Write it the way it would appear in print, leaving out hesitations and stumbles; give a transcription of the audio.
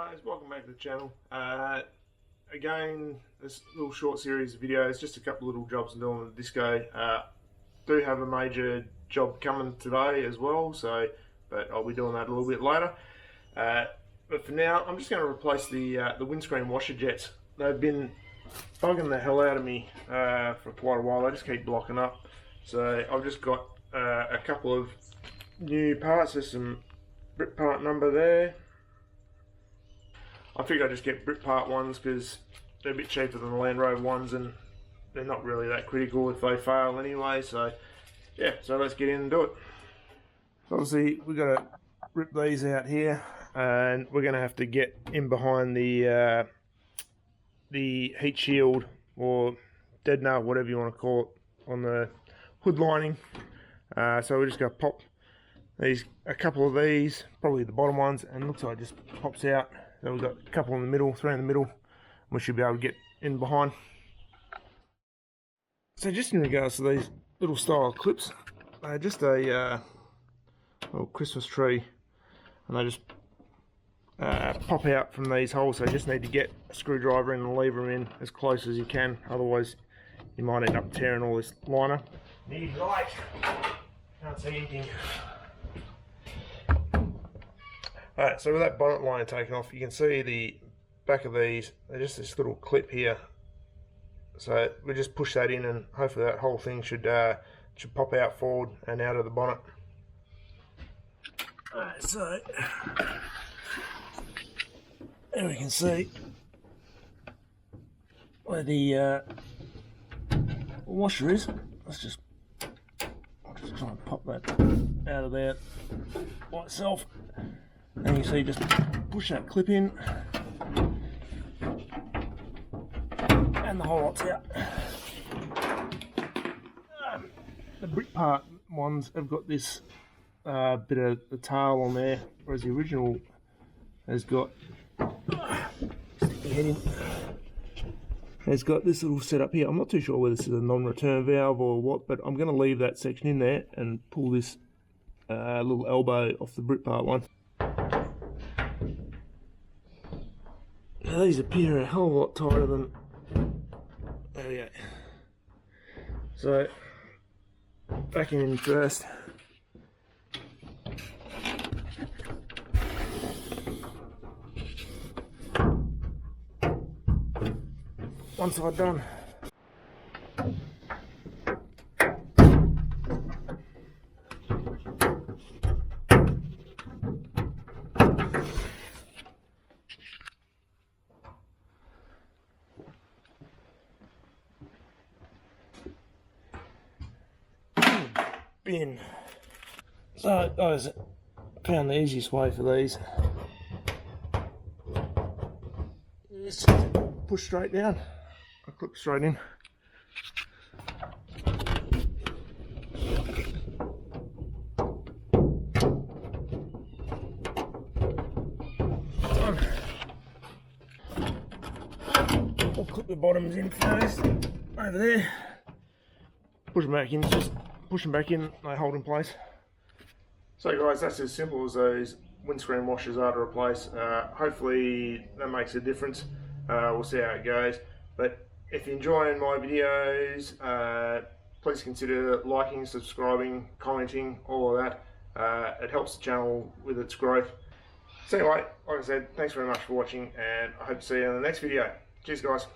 guys, welcome back to the channel. Again, this little short series of videos, just a couple of little jobs I'm doing with the Disco. Do have a major job coming today as well, but I'll be doing that a little bit later. But for now, I'm just going to replace the windscreen washer jets. They've been bugging the hell out of me for quite a while. They just keep blocking up. So I've just got a couple of new parts. There's some Brit part number there. I figured I'd just get Brit part ones because they're a bit cheaper than the Land Rover ones, and they're not really that critical if they fail anyway. So yeah, so let's get in and do it. So obviously we've got to rip these out here, and we're going to have to get in behind the heat shield or dead nail, whatever you want to call it, on the hood lining. So we're just going to pop a couple of these, probably the bottom ones, and it looks like it just pops out. So we've got a couple in the middle, three in the middle, and we should be able to get in behind. So just in regards to these little style clips, just a little Christmas tree, and they just pop out from these holes. So you just need to get a screwdriver in and lever them in as close as you can, otherwise you might end up tearing all this liner. Need light, can't see anything. Alright, so with that bonnet line taken off, you can see the back of these, they're just this little clip here. So we just push that in, and hopefully that whole thing should pop out forward and out of the bonnet. Alright, so there we can see where the washer is. I'll just try and pop that out of there by itself. And you see, just push that clip in, and the whole lot's out. The Brit part ones have got this bit of the tail on there, whereas the original has got, stick your head in, has got this little setup here. I'm not too sure whether this is a non-return valve or what, but I'm going to leave that section in there and pull this little elbow off the Brit part one. Now these appear a hell of a lot tighter than, there we go. So, back in first. One side done. Bin. So guys, found the easiest way for these. Just push straight down. I clip straight in. I'll clip the bottoms in first, over there. Push them back in, just push them back in, they hold in place. So guys, that's as simple as those windscreen washers are to replace. Hopefully that makes a difference. We'll see how it goes. But if you're enjoying my videos, please consider liking, subscribing, commenting, all of that. It helps the channel with its growth. So anyway, like I said, thanks very much for watching, and I hope to see you in the next video. Cheers guys.